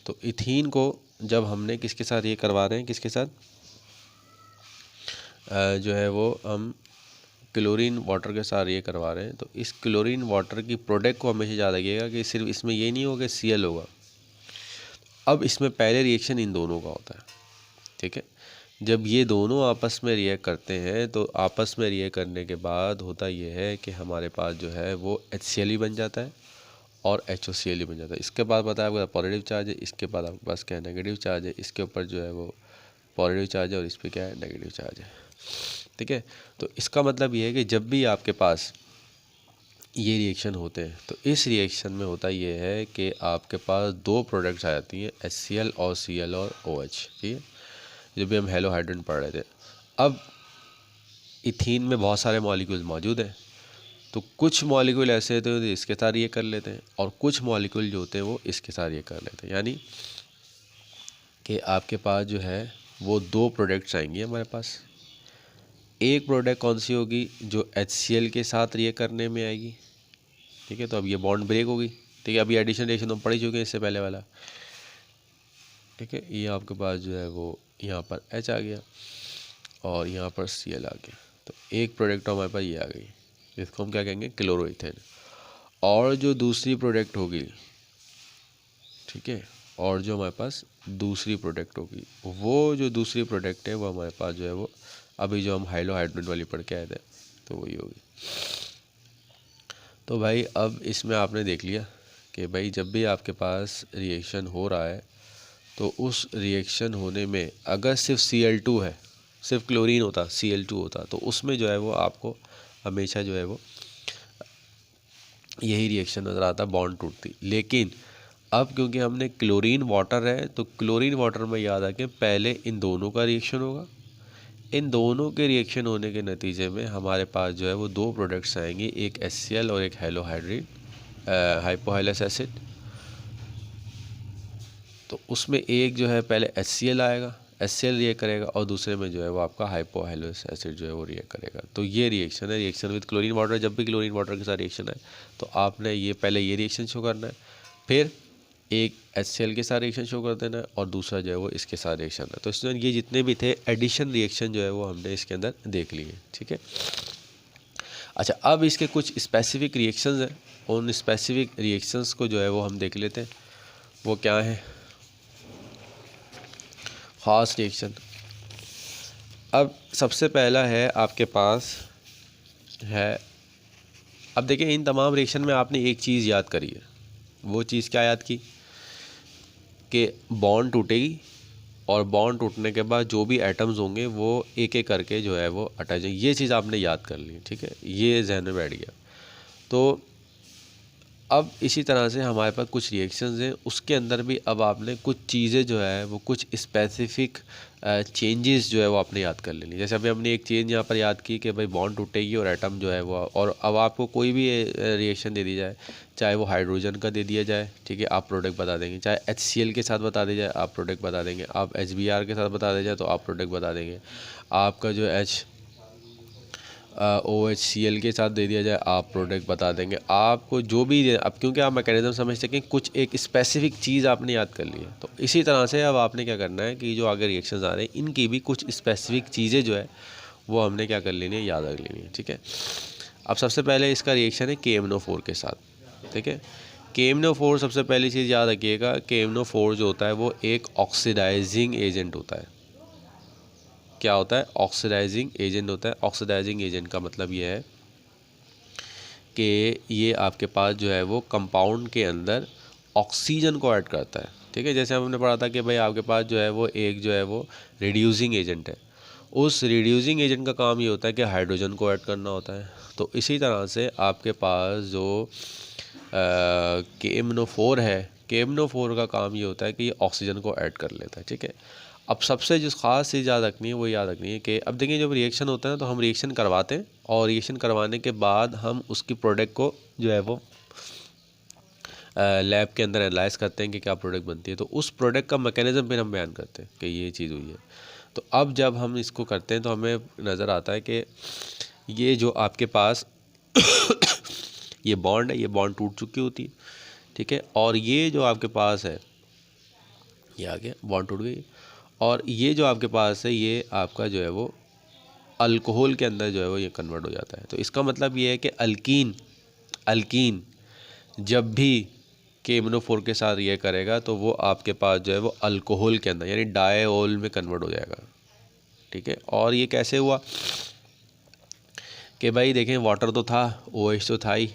तो इथीन को जब हमने किसके साथ ये करवा रहे हैं, किसके साथ जो है वो हम क्लोरीन वाटर के साथ ये करवा रहे हैं, तो इस क्लोरीन वाटर की प्रोडक्ट को हमेशा याद रखिएगा कि सिर्फ इसमें ये नहीं होगा Cl होगा। अब इसमें पहले रिएक्शन इन दोनों का होता है। ठीक है, जब ये दोनों आपस में रिएक्ट करते हैं तो आपस में रिएक्ट करने के बाद होता ये है कि हमारे पास जो है वो HCl बन जाता है और HOCl बन जाता है। इसके बाद पता है आपका पॉजिटिव चार्ज है, इसके बाद आपके पास क्या है, नेगेटिव चार्ज है, इसके ऊपर जो है वो पॉजिटिव चार्ज है और इस पर क्या है, नेगेटिव चार्ज है। ठीक है, तो इसका मतलब ये है कि जब भी आपके पास ये रिएक्शन होते हैं तो इस रिएक्शन में होता ये है कि आपके पास दो प्रोडक्ट्स आ जाती हैं, HCl और Cl और OH। ठीक है, जब भी हम हेलो हाइड्रोजन पढ़ रहे थे। अब इथीन में बहुत सारे मॉलिक्यूल मौजूद हैं, तो कुछ मॉलिक्यूल ऐसे होते हैं जो इसके साथ ये कर लेते हैं और कुछ मॉलिक्यूल जो होते हैं वो इसके साथ ये कर लेते हैं। यानी कि आपके पास जो है वो दो प्रोडक्ट्स आएंगी हमारे पास। एक प्रोडक्ट कौन सी होगी, जो HCl के साथ रिएक्ट करने में आएगी। ठीक है, तो अब ये बॉन्ड ब्रेक होगी। ठीक है, अभी एडिशन रिएक्शन हम पढ़ ही चुके हैं इससे पहले वाला। ठीक है, ये आपके पास जो है वो यहाँ पर H आ गया और यहाँ पर Cl आ गया, तो एक प्रोडक्ट हमारे पास ये आ गई, इसको हम क्या कहेंगे, क्लोरोइथेन। और जो दूसरी प्रोडक्ट होगी, ठीक है, और जो हमारे पास दूसरी प्रोडक्ट होगी, वो जो दूसरी प्रोडक्ट है वो हमारे पास जो है वो अभी जो हम हाइलो हाइड्रोजन वाली पढ़ के आए थे तो वही होगी। तो भाई अब इसमें आपने देख लिया कि भाई जब भी आपके पास रिएक्शन हो रहा है तो उस रिएक्शन होने में अगर सिर्फ Cl2 है, सिर्फ क्लोरीन होता, Cl2 होता, तो उसमें जो है वो आपको हमेशा जो है वो यही रिएक्शन नज़र आता, बॉन्ड टूटती। लेकिन अब क्योंकि हमने क्लोरीन वाटर है तो क्लोरीन वाटर में याद रखें पहले इन दोनों का रिएक्शन होगा। इन दोनों के रिएक्शन होने के नतीजे में हमारे पास जो है वो दो प्रोडक्ट्स आएंगे, एक HCl और एक हाइपोहाइलस एसिड। तो उसमें एक जो है पहले HCl आएगा, HCl रिएक्ट करेगा और दूसरे में जो है वो आपका हाइपोहाइलस एसिड जो है वो रिएक्ट करेगा। तो ये रिएक्शन है, रिएक्शन विद क्लोरीन वाटर। जब भी क्लोरीन वाटर के साथ रिएक्शन है तो आपने ये पहले ये रिएक्शन शो करना है, फिर एक HCl के साथ रिएक्शन शो कर देना है और दूसरा जो है वो इसके साथ रिएक्शन है। तो इसमें ये जितने भी थे एडिशन रिएक्शन जो है वो हमने इसके अंदर देख लिए। ठीक है, अच्छा अब इसके कुछ स्पेसिफिक रिएक्शंस हैं, उन स्पेसिफिक रिएक्शंस को जो है वो हम देख लेते हैं, वो क्या है। ख़ास रिएक्शन, अब सबसे पहला है आपके पास है, अब देखिए इन तमाम रिएक्शन में आपने एक चीज़ याद करी है, वो चीज़ क्या याद की कि बॉन्ड टूटेगी और बॉन्ड टूटने के बाद जो भी एटम्स होंगे वो एक एक करके जो है वो अटैच जाएंगे। ये चीज़ आपने याद कर ली। ठीक है, ये जहन में बैठ गया। तो अब इसी तरह से हमारे पास कुछ रिएक्शंस हैं, उसके अंदर भी अब आपने कुछ चीज़ें जो है वो कुछ स्पेसिफिक चेंजेस जो है वो आपने याद कर लेनी। जैसे अभी हमने एक चेंज यहाँ पर याद की कि भाई बॉन्ड टूटेगी और एटम जो है वो, और अब आपको कोई भी रिएक्शन दे दी जाए, चाहे वो हाइड्रोजन का दे दिया जाए, ठीक है, आप प्रोडक्ट बता देंगे, चाहे HCl के साथ बता दिया जाए आप प्रोडक्ट बता देंगे, आप HBr के साथ बता दिया जाए तो आप प्रोडक्ट बता देंगे, आपका जो OHCl के साथ दे दिया जाए आप प्रोडक्ट बता देंगे, आपको जो भी। अब क्योंकि आप मैकेनिज्म समझ सकें, कुछ एक स्पेसिफिक चीज़ आपने याद कर ली है, तो इसी तरह से अब आपने क्या करना है कि जो आगे रिएक्शंस आ रहे हैं इनकी भी कुछ स्पेसिफिक चीज़ें जो है वो हमने क्या कर लेनी है, याद रख लेनी है। ठीक है, अब सबसे पहले इसका रिएक्शन है KMnO4 के साथ। ठीक है, KMnO4 सबसे पहली चीज़ याद रखिएगा, KMnO4 जो होता है वो एक ऑक्सीडाइजिंग एजेंट होता है। क्या होता है, ऑक्सीडाइजिंग एजेंट होता है। ऑक्सीडाइजिंग एजेंट का मतलब ये है कि ये आपके पास जो है वो कंपाउंड के अंदर ऑक्सीजन को ऐड करता है। ठीक है, जैसे हमने पढ़ा था कि भाई आपके पास जो है वो एक जो है वो रिड्यूसिंग एजेंट है, उस रिड्यूसिंग एजेंट का काम ये होता है कि हाइड्रोजन को ऐड करना होता है। तो इसी तरह से आपके पास जो KMnO4 है, KMnO4 का काम ये होता है कि ये ऑक्सीजन को ऐड कर लेता है, ठीक है। अब सबसे जो ख़ास चीज़ याद रखनी है वो याद रखनी है कि अब देखिए जब रिएक्शन होता है ना, तो हम रिएक्शन करवाते हैं और रिएक्शन करवाने के बाद हम उसकी प्रोडक्ट को जो है वो लैब के अंदर एनालाइज करते हैं कि क्या प्रोडक्ट बनती है। तो उस प्रोडक्ट का मैकेनिज़्म फिर हम बयान करते हैं कि ये चीज़ हुई है। तो अब जब हम इसको करते हैं तो हमें नज़र आता है कि ये जो आपके पास ये बॉन्ड है, ये बॉन्ड टूट चुकी होती है, ठीक है। और ये जो आपके पास है, ये आ गया, बॉन्ड टूट गई। और ये जो आपके पास है, ये आपका जो है वो अल्कोहल के अंदर जो है वो ये कन्वर्ट हो जाता है। तो इसका मतलब ये है कि अल्कीन जब भी KMnO4 के साथ ये करेगा तो वो आपके पास जो है वो अल्कोहल के अंदर यानी डायओल में कन्वर्ट हो जाएगा, ठीक है। और ये कैसे हुआ कि भाई देखें, वाटर तो था, OH तो था ही,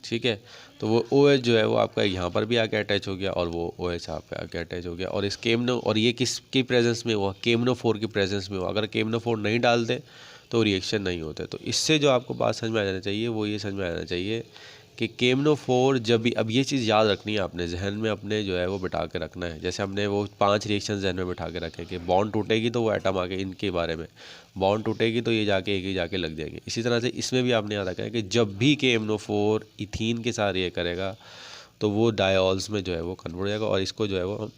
ठीक है। तो वो OH जो है वो आपका यहाँ पर भी आके अटैच हो गया और वो OH यहाँ पे आके अटैच हो गया। और इस और ये किसकी प्रेजेंस में हुआ? KMnO4 की प्रेजेंस में हुआ। अगर KMnO4 नहीं डालते तो रिएक्शन नहीं होते। तो इससे जो आपको बात समझ में आ जाना चाहिए वो ये समझ में आ जाना चाहिए कि KMnO4 जब भी, अब ये चीज़ याद रखनी है आपने, जहन में अपने जो है वो बिठा के रखना है। जैसे हमने वो 5 रिएक्शन जहन में बिठा के रखे कि बॉन्ड टूटेगी तो वो एटम आके, इनके बारे में बॉन्ड टूटेगी तो ये जाके एक ही जाके लग जाएंगे। इसी तरह से इसमें भी आपने याद रखा है कि जब भी KMnO4 इथीन के साथ ये करेगा तो वो डायॉल्स में जो है वो कन्वर्ट हो जाएगा और इसको जो है वो हम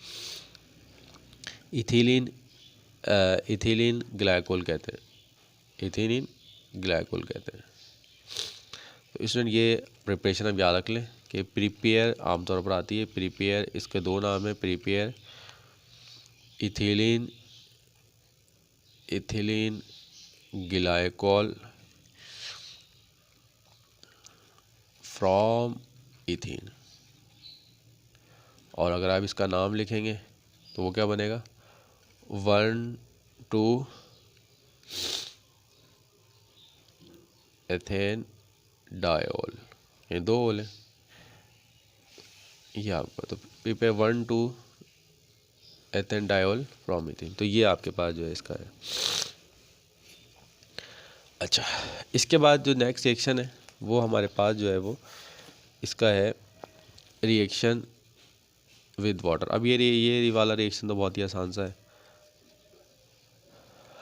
इथिलीन ग्लाइकोल कहते हैं, इथिलीन ग्लाइकोल कहते हैं। तो इसमें ये प्रिपरेशन हम याद रख लें कि प्रीपेयर आमतौर पर आती है, प्रीपेयर, इसके 2 नाम है, prepare ethylene glycol from ethene. और अगर आप इसका नाम लिखेंगे तो वो क्या बनेगा? 1,2 एथेन डायोल, ये 2 ओल है ये आपका। तो prepare 1,2 ethane diol from ethene. तो ये आपके पास जो है इसका है। अच्छा, इसके बाद जो नेक्स्ट रिएक्शन है वो हमारे पास जो है वो इसका है रिएक्शन विद वाटर। अब ये वाला रिएक्शन तो बहुत ही आसान सा है।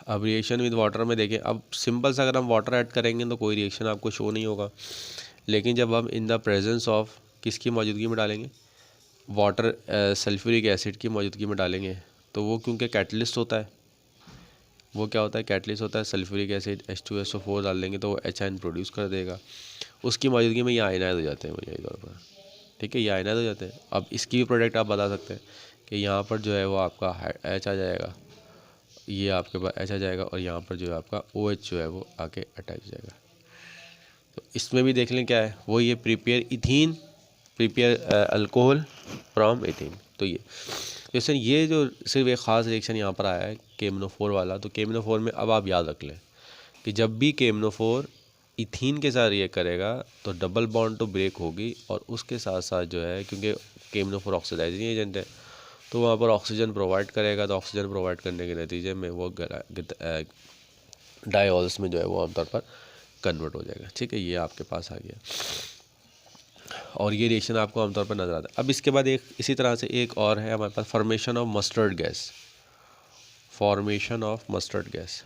अब रिएक्शन विद वाटर में देखें, अब सिंपल सा अगर हम वाटर ऐड करेंगे तो कोई रिएक्शन आपको शो नहीं होगा। लेकिन जब हम इन द प्रेजेंस ऑफ किसकी मौजूदगी में डालेंगे, वाटर सल्फ्यूरिक एसिड की मौजूदगी में डालेंगे, तो वो क्योंकि कैटलिस्ट होता है, वो क्या होता है, कैटलिस्ट होता है। सल्फ्यूरिक एसिड H2SO4 डाल देंगे तो वो HN प्रोड्यूस कर देगा। उसकी मौजूदगी में ये आयनाइज हो जाते हैं बुनियादी तौर पर, ठीक है, ये आयनाइज हो जाते हैं। अब इसकी भी प्रोडक्ट आप बता सकते हैं कि यहाँ पर जो है वो आपका H आ जाएगा, ये आपके पास H आ जाएगा और यहाँ पर जो है आपका OH जो है वो आके अटैच हो जाएगा। तो इसमें भी देख लें क्या है वो, ये प्रिपेयर अल्कोहल फ्रॉम इथीन। तो ये जैसे ये जो सिर्फ एक ख़ास रिएक्शन यहाँ पर आया है KMnO4 वाला, तो KMnO4 में अब आप याद रख लें कि जब भी KMnO4 इथीन के साथ रिएक्ट करेगा तो डबल बॉन्ड तो ब्रेक होगी और उसके साथ साथ जो है, क्योंकि KMnO4 ऑक्सीडाइजिंग एजेंट है, तो वहाँ पर ऑक्सीजन प्रोवाइड करेगा। तो ऑक्सीजन प्रोवाइड करने के नतीजे में वो डायॉल्स में जो है वो आमतौर पर कन्वर्ट हो जाएगा, ठीक है। ये आपके पास आ गया और ये रिएक्शन आपको आमतौर पर नज़र आता है। अब इसके बाद एक इसी तरह से एक और है हमारे पास, formation of mustard gas. Formation of mustard gas,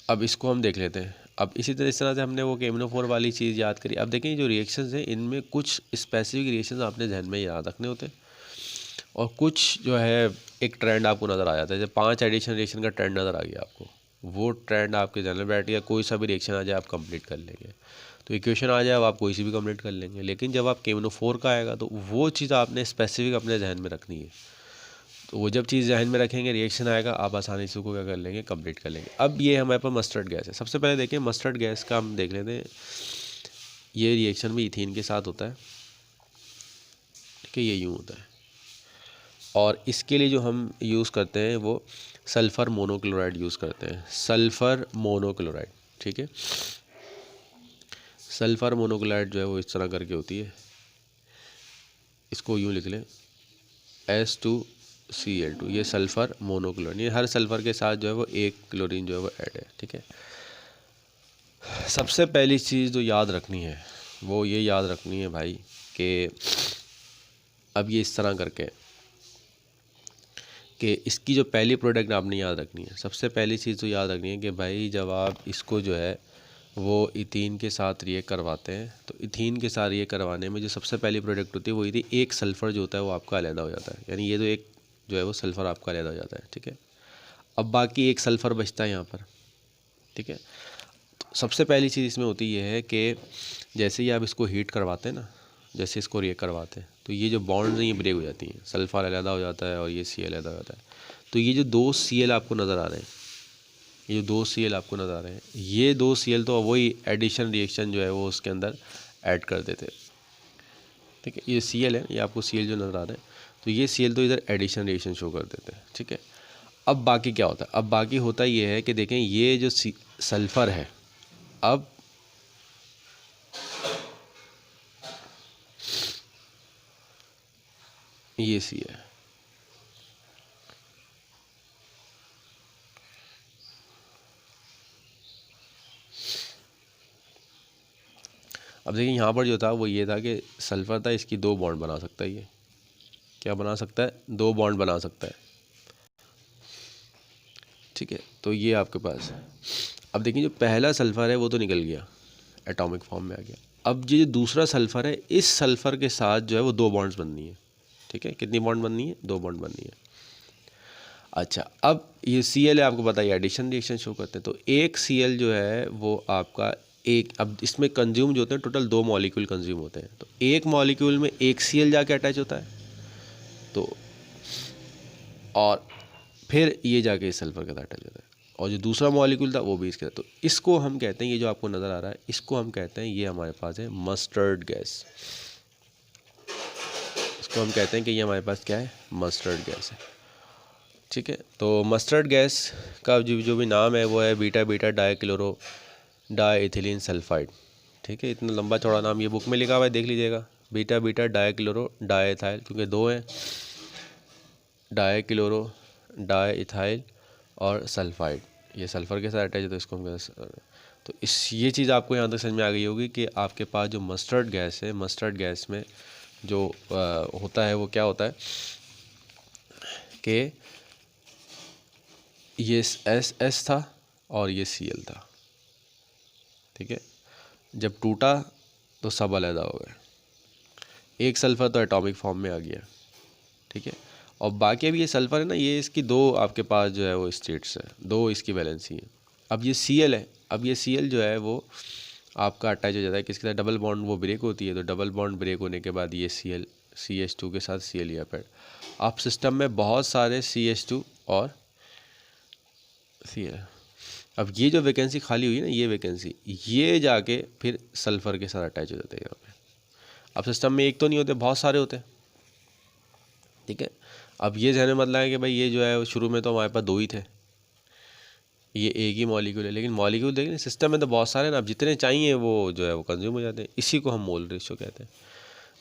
अब इसको हम देख लेते हैं। अब इस तरह से हमने वो KMnO4 वाली चीज़ याद करी। अब देखें जो रिएक्शंस हैं इनमें कुछ स्पेसिफिक रिएक्शंस आपने जहन में याद रखने होते हैं और कुछ जो है एक ट्रेंड आपको नज़र आ जाता है। जैसे 5 एडिशन रिएक्शन का ट्रेंड नज़र आ गया आपको, वो ट्रेंड आपके जहन में बैठ गया, कोई सा भी रिएक्शन आ जाए आप कंप्लीट कर लेंगे। तो इक्वेशन आ जाए आप कोई सी भी कंप्लीट कर लेंगे। लेकिन जब आप KMnO4 का आएगा तो वो चीज़ आपने स्पेसिफिक अपने जहन में रखनी है। तो वो जब चीज़ जहन में रखेंगे, रिएक्शन आएगा, आप आसानी से उसको क्या कर लेंगे, कंप्लीट कर लेंगे। अब ये हमारे पास मस्टर्ड गैस है। सबसे पहले देखें मस्टर्ड गैस का हम देख लेते हैं। ये रिएक्शन भी इथीन के साथ होता है, ठीक है, ये यूँ होता है। और इसके लिए जो हम यूज़ करते हैं वो सल्फ़र मोनोक्लोराइड यूज़ करते हैं, सल्फ़र मोनोक्लोराइड, ठीक है। सल्फ़र मोनोक्लोराइड जो है वो इस तरह करके होती है, इसको यूँ लिख लें S2Cl2, ये सल्फ़र मोनोक्लोराइड। ये हर सल्फ़र के साथ जो है वो एक क्लोरीन जो है वो ऐड है, ठीक है। सबसे पहली चीज़ जो याद रखनी है वो ये याद रखनी है भाई कि अब ये इस तरह करके कि इसकी जो पहली प्रोडक्ट आपने याद रखनी है, सबसे पहली चीज़ तो याद रखनी है कि भाई जब आप इसको जो है वो इथीन के साथ रिएक्ट करवाते हैं तो इथीन के साथ रिएक्ट करवाने में जो सबसे पहली प्रोडक्ट होती है वो यदि एक सल्फ़र जो होता है वो आपका अलग हो जाता है, यानी ये तो एक जो है वो सल्फ़र आपका अलग हो जाता है। ठीक है, अब बाकी एक सल्फ़र बचता है यहाँ पर। ठीक है, तो सबसे पहली चीज़ इसमें होती ये है कि जैसे ही आप इसको हीट करवाते हैं ना, जैसे इसको रिएक्ट करवाते हैं तो ये जो बॉन्ड हैं ये ब्रेक हो जाती हैं, सल्फ़र अलग हो जाता है और ये Cl अलग हो जाता है। तो ये जो दो Cl आपको नज़र आ रहे हैं, ये जो दो Cl आपको नज़र आ रहे हैं, ये दो Cl तो वही एडिशन रिएक्शन जो है वो उसके अंदर ऐड कर देते हैं। ठीक है, ये Cl है, ये आपको Cl जो नज़र आ रहे हैं, तो ये Cl तो इधर एडिशन रिएक्शन शो कर देते हैं। ठीक है, अब बाकी क्या होता है, अब बाकी होता ये है कि देखें ये जो सल्फ़र है, अब ये सी है, अब देखिए यहाँ पर जो था वो ये था कि सल्फ़र था, इसकी दो बॉन्ड बना सकता है, ये क्या बना सकता है, दो बॉन्ड बना सकता है। ठीक है, तो ये आपके पास है। अब देखिए जो पहला सल्फ़र है वो तो निकल गया, एटॉमिक फॉर्म में आ गया। अब ये जो दूसरा सल्फ़र है, इस सल्फ़र के साथ जो है वो दो बॉन्ड्स बननी है। ठीक है, कितनी बॉन्ड बननी है, दो बॉन्ड बननी है। अच्छा, अब ये Cl है, आपको पता है एडिशन रिएक्शन शो करते हैं, तो एक Cl जो है वो आपका एक, अब इसमें कंज्यूम जो होते हैं टोटल दो मॉलिक्यूल कंज्यूम होते हैं, तो एक मॉलिक्यूल में एक Cl जाके अटैच होता है, तो और फिर ये जाके इस सल्फ़र के साथ अटैच होता है, और जो दूसरा मॉलिक्यूल था वो भी इसके साथ, तो इसको हम कहते हैं, ये जो आपको नज़र आ रहा है इसको हम कहते हैं, ये हमारे पास है मस्टर्ड गैस। इसको हम कहते हैं कि ये हमारे पास क्या है, मस्टर्ड गैस है। ठीक है, तो मस्टर्ड गैस का जो भी नाम है वो है beta beta dichloro diethylene sulphide. ठीक है, इतना लंबा चौड़ा नाम ये बुक में लिखा हुआ है, देख लीजिएगा, बीटा बीटा डाइक्लोरो डाइथाइल, क्योंकि दो हैं, डाइक्लोरो डाइथाइल और सल्फाइड, ये सल्फ़र के साथ अटैच है, तो इसको हम तो इस ये चीज़ आपको यहाँ तक समझ में आ गई होगी कि आपके पास जो मस्टर्ड गैस है, मस्टर्ड गैस में जो होता है वो क्या होता है कि ये एस था और ये Cl था। ठीक है, जब टूटा तो सब अलग हो गए, एक सल्फ़र तो एटॉमिक फॉर्म में आ गया। ठीक है, और बाकी अभी ये सल्फ़र है ना, ये इसकी दो आपके पास जो है वो स्टेट्स है, दो इसकी वैलेंसी है। अब ये Cl है, अब ये Cl जो है वो आपका अटैच हो जाता है किसके साथ, डबल बॉन्ड वो ब्रेक होती है, तो डबल बॉन्ड ब्रेक होने के बाद ये Cl CH2 के साथ Cl या पैड, आप सिस्टम में बहुत सारे CH2 और Cl, अब ये जो वैकेंसी खाली हुई है ना, ये वैकेंसी ये जाके फिर सल्फ़र के साथ अटैच हो जाते हैं यहाँ पे। अब सिस्टम में एक तो नहीं होते, बहुत सारे होते हैं। ठीक है, अब ये ध्यान में मतलब है कि भाई ये जो है शुरू में तो हमारे पास दो ही थे, ये एक ही मॉलिक्यूल है, लेकिन मॉलिक्यूल देखें सिस्टम में तो बहुत सारे ना, अब जितने चाहिए वो जो है वो कंज्यूम हो जाते हैं, इसी को हम मोल रेशियो कहते हैं।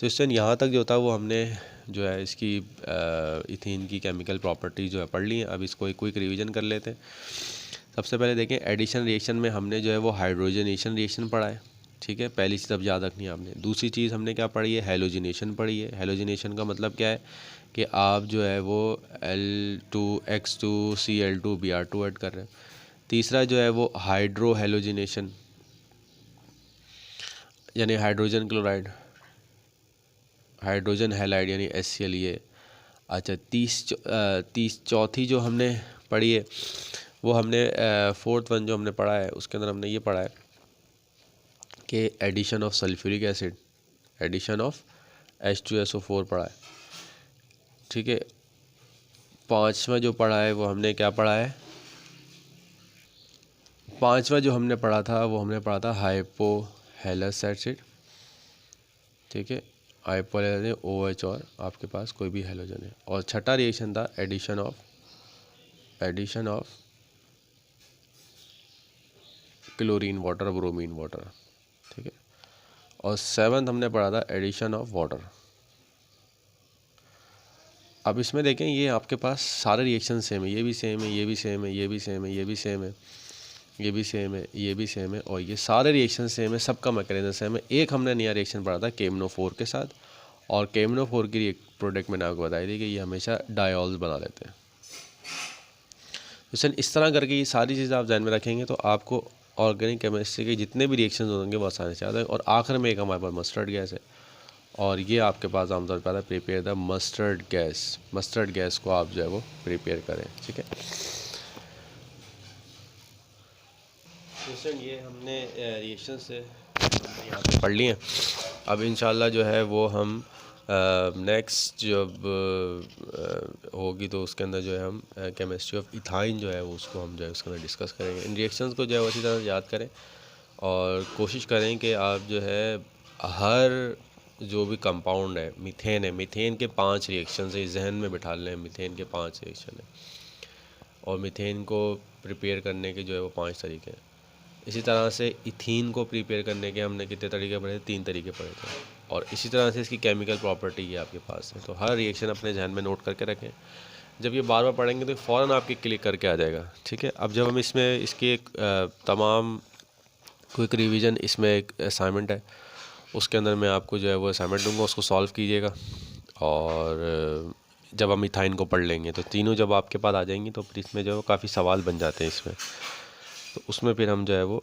तो इससे यहाँ तक जो होता है वो हमने जो है इसकी इथीन की केमिकल प्रॉपर्टी जो है पढ़ ली है। अब इसको एक क्विक रिवीजन कर लेते हैं। सबसे पहले देखें एडिशन रिएक्शन में हमने जो है वो हाइड्रोजनेशन रिएक्शन पढ़ा है। ठीक है, पहली चीज़ अब याद रखनी है आपने। दूसरी चीज़ हमने क्या पढ़ी है, हेलोजिनेशन पढ़ी है। हेलोजिनेशन का मतलब क्या है कि आप जो है वो L2X2Cl2Br2 ऐड कर रहे हैं। तीसरा जो है वो हाइड्रो हेलोजिनेशन, यानी हाइड्रोजन क्लोराइड, हाइड्रोजन हैलाइड यानी HCl ये। अच्छा, चौथी जो हमने पढ़ी है वो हमने फोर्थ वन जो हमने पढ़ा है उसके अंदर हमने ये पढ़ा है कि addition of sulphuric acid, addition of H2SO4 पढ़ा है। ठीक है, पांचवा जो पढ़ा है वो हमने क्या पढ़ा है, पांचवा जो हमने पढ़ा था वो हमने पढ़ा था हाइपोहेलस एसिड। ठीक है, हाइपोहेलस OH और आपके पास कोई भी हेलोजन है। और छठा रिएक्शन था addition of chlorine water, bromine water. ठीक है, और सेवन्थ हमने पढ़ा था एडिशन ऑफ वाटर। अब इसमें देखें ये आपके पास सारे रिएक्शन सेम है, ये भी सेम है, ये भी सेम है, ये भी सेम है, ये भी सेम है। ये भी सेम है, ये भी सेम है, और ये सारे रिएक्शन सेम है, सबका मैकेनिज्म सेम है। एक हमने नया रिएक्शन पढ़ा था KMnO4 के साथ, और KMnO4 की एक प्रोडक्ट मैंने आपको बताई थी कि ये हमेशा डायोल्स बना लेते हैं। तो इस तरह करके ये सारी चीज़ें आप ध्यान में रखेंगे तो आपको ऑर्गेनिक केमिस्ट्री के जितने भी रिएक्शन होंगे वो आसानी से आता है। और आखिर में एक हमारे पास मस्टर्ड गैस है, और ये आपके पास आमतौर पर आता है prepare the mustard gas. Mustard gas को आप जो है वो प्रिपेयर करें, ठीक है। ये हमने रिएक्शन से यहाँ पे पढ़ लिए। अब इंशाल्लाह जो है वो हम नेक्स्ट जब होगी तो उसके अंदर जो है हम केमिस्ट्री ऑफ इथाइन जो है वो उसको हम जो है उसके अंदर डिस्कस करेंगे। इन रिएक्शंस को जो है उसी तरह याद करें, और कोशिश करें कि आप जो है हर जो भी कंपाउंड है, मीथेन है, मीथेन के 5 रिएक्शन है, जहन में बिठा लें, मीथेन के 5 रिएक्शन है, और मीथेन को प्रिपेयर करने के जो है वो 5 तरीके हैं। इसी तरह से इथीन को प्रिपेयर करने के हमने कितने तरीके पढ़े थे? 3 तरीके पढ़े थे। और इसी तरह से इसकी केमिकल प्रॉपर्टी ये आपके पास है। तो हर रिएक्शन अपने ध्यान में नोट करके रखें, जब ये बार बार पढ़ेंगे तो फ़ौरन आपके क्लिक करके आ जाएगा, ठीक है। अब जब हम इसमें इसकी एक तमाम क्विक रिवीजन, इसमें एक असाइनमेंट है, उसके अंदर मैं आपको जो है वो असाइनमेंट दूंगा, उसको सॉल्व कीजिएगा। और जब हम इथाइन को पढ़ लेंगे तो तीनों जब आपके पास आ जाएंगी तो फिर इसमें जो है काफ़ी सवाल बन जाते हैं इसमें, तो उसमें फिर हम जो है वो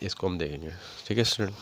इसको हम देखेंगे, ठीक है स्टूडेंट।